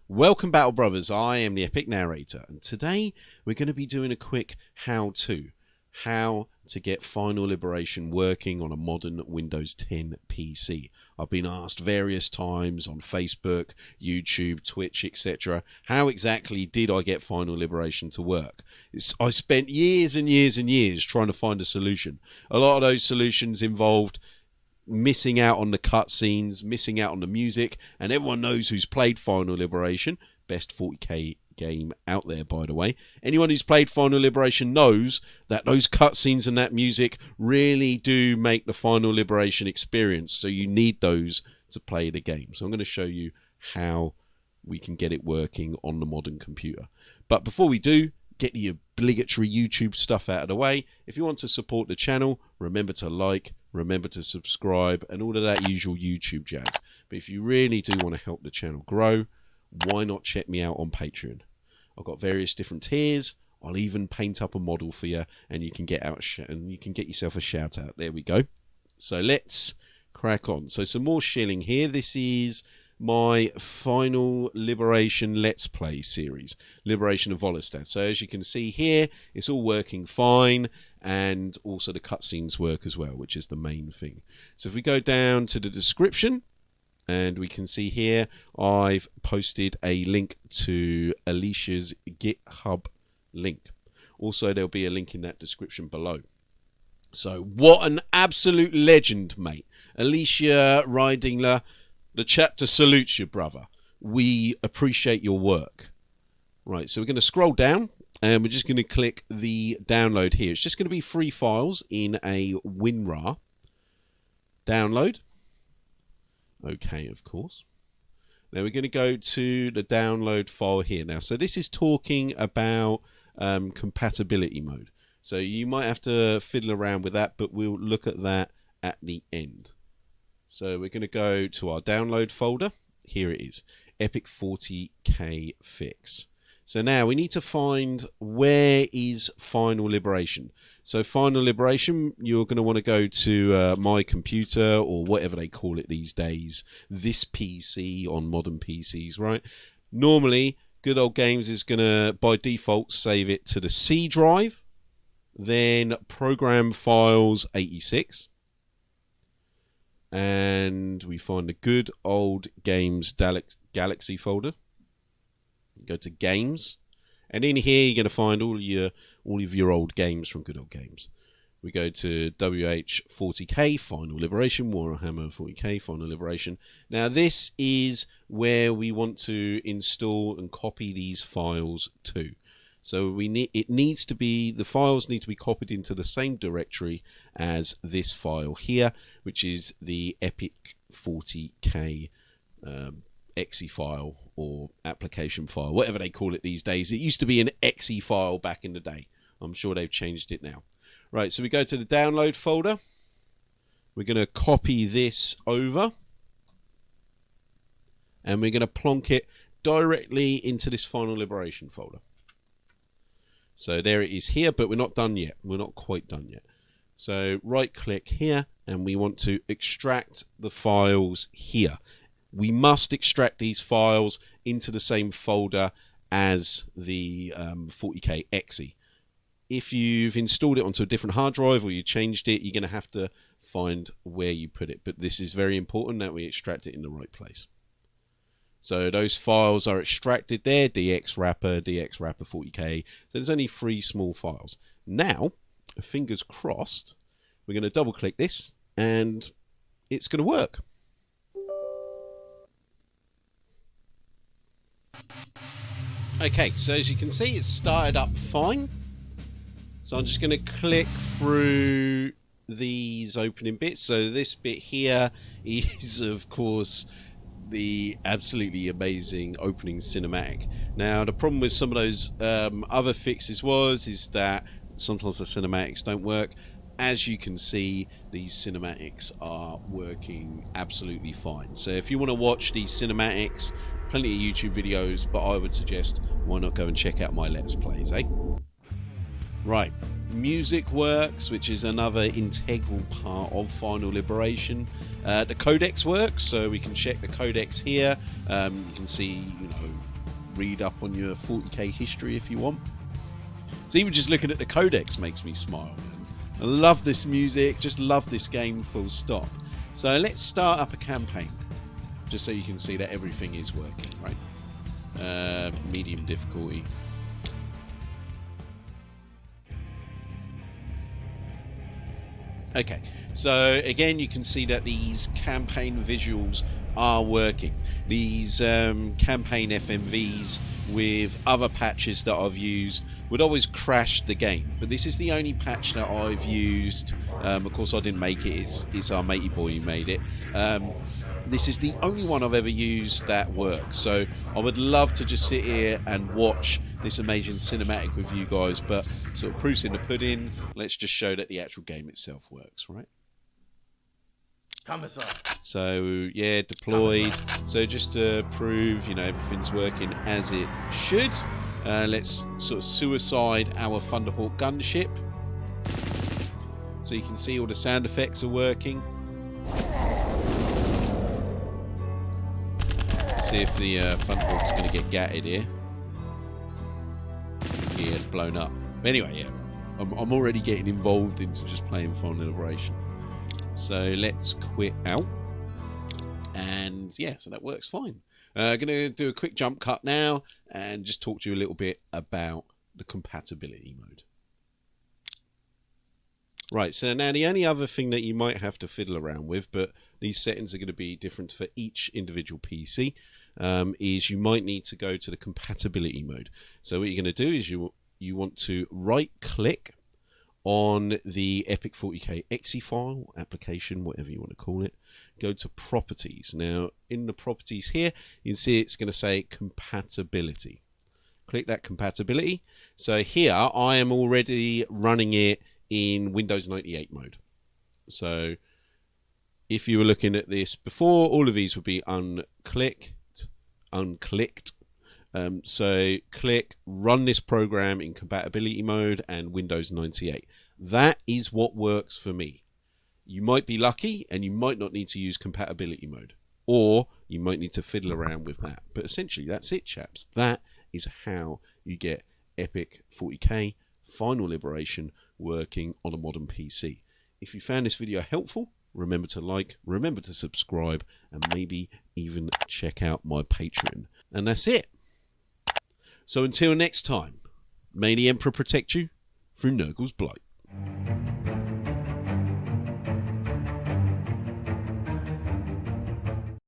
Welcome Battle Brothers, I am the Epic Narrator, and today we're going to be doing a quick how-to. How to get Final Liberation working on a modern Windows 10 PC. I've been asked various times on Facebook, YouTube, Twitch, etc. How exactly did I get Final Liberation to work? I spent years and years and years trying to find a solution. A lot of those solutions involved missing out on the cutscenes, missing out on the music, and everyone knows who's played Final Liberation, best 40k game out there, by the way. Anyone who's played Final Liberation knows that those cutscenes and that music really do make the Final Liberation experience, so you need those to play the game. So I'm going to show you how we can get it working on the modern computer. But before we do, get the obligatory YouTube stuff out of the way. If you want to support the channel, remember to like, remember to subscribe, and all of that usual YouTube jazz. But if you really do want to help the channel grow, why not check me out on Patreon? I've got various different tiers. I'll even paint up a model for you, and you can get yourself a shout out. There we go. So let's crack on. So some more shilling here. This is my Final Liberation Let's Play series, Liberation of Volostad. So as you can see here, it's all working fine, and also the cutscenes work as well, which is the main thing. So if we go down to the description, and we can see here I've posted a link to Alicia's GitHub link. Also there'll be a link in that description below. So what an absolute legend, mate. Alicia Rydingler, the chapter salutes you, brother. We appreciate your work. Right, so we're going to scroll down and we're just going to click the download here. It's just going to be 3 files in a WinRAR. Download. Okay, of course. Now we're going to go to the download file here. Now, so this is talking about compatibility mode. So you might have to fiddle around with that, but we'll look at that at the end. So we're going to go to our download folder. Here it is, Epic 40k Fix. So now we need to find where is Final Liberation. So Final Liberation, you're going to want to go to My Computer, or whatever they call it these days. This PC on modern PCs, right? Normally, Good Old Games is going to, by default, save it to the C drive. Then Program Files 86. And we find the Good Old Games Galaxy folder. Go to Games, and in here you're going to find all of your old games from Good Old Games. We go to WH40k Final Liberation, Warhammer 40k Final Liberation. Now this is where we want to install and copy these files to. So the files need to be copied into the same directory as this file here, which is the Epic 40k exe file or application file, whatever they call it these days. It used to be an exe file back in the day. I'm sure they've changed it now. Right, so we go to the download folder. We're going to copy this over, and we're going to plonk it directly into this Final Liberation folder. So there it is here, but we're not done yet. We're not quite done yet. So right click here, and we want to extract the files here. We must extract these files into the same folder as the 40k exe. If you've installed it onto a different hard drive or you changed it, you're going to have to find where you put it. But this is very important that we extract it in the right place. So those files are extracted there, DX wrapper 40k. So there's only 3 small files. Now, fingers crossed, we're going to double click this and it's going to work. Okay, so as you can see, it's started up fine. So I'm just going to click through these opening bits. So this bit here is, of course, the absolutely amazing opening cinematic. Now, the problem with some of those other fixes is that sometimes the cinematics don't work. As you can see, these cinematics are working absolutely fine. So if you want to watch these cinematics, plenty of YouTube videos, but I would suggest why not go and check out my Let's Plays, eh? Right, music works, which is another integral part of Final Liberation. The codecs works, so we can check the codecs here. You can see, read up on your 40k history if you want. So even just looking at the codex makes me smile, man. I love this music, just love this game full stop. So let's start up a campaign, just so you can see that everything is working, right? Medium difficulty. Okay, so again you can see that these campaign visuals are working. These campaign FMVs with other patches that I've used would always crash the game, but this is the only patch that I've used. Of course I didn't make it, it's our matey boy who made it. This is the only one I've ever used that works, so I would love to just sit here and watch this amazing cinematic with you guys, but sort of proof's in the pudding. Let's just show that the actual game itself works, right? So yeah, deployed. So just to prove, you know, everything's working as it should, let's sort of suicide our Thunderhawk gunship. So you can see all the sound effects are working. See if the Thunderhawk's going to get gatted here. Yeah, blown up. But anyway, yeah, I'm already getting involved into just playing Final Liberation. So let's quit out. And yeah, so that works fine. Going to do a quick jump cut now and just talk to you a little bit about the compatibility mode. Right, so now the only other thing that you might have to fiddle around with, but these settings are going to be different for each individual PC, is you might need to go to the compatibility mode. So what you're going to do is you want to right click on the Epic 40k exe file, application, whatever you want to call it. Go to properties. Now in the properties here, you can see it's going to say compatibility. Click that compatibility. So here I am already running it in Windows 98 mode. So if you were looking at this before, all of these would be unclicked. So click run this program in compatibility mode and Windows 98. That is what works for me. You might be lucky and you might not need to use compatibility mode, or you might need to fiddle around with that. But essentially that's it, chaps. That is how you get Epic 40k Final Liberation working on a modern PC. If you found this video helpful, remember to like, remember to subscribe, and maybe even check out my Patreon. And that's it. So until next time, may the Emperor protect you through Nurgle's Blight.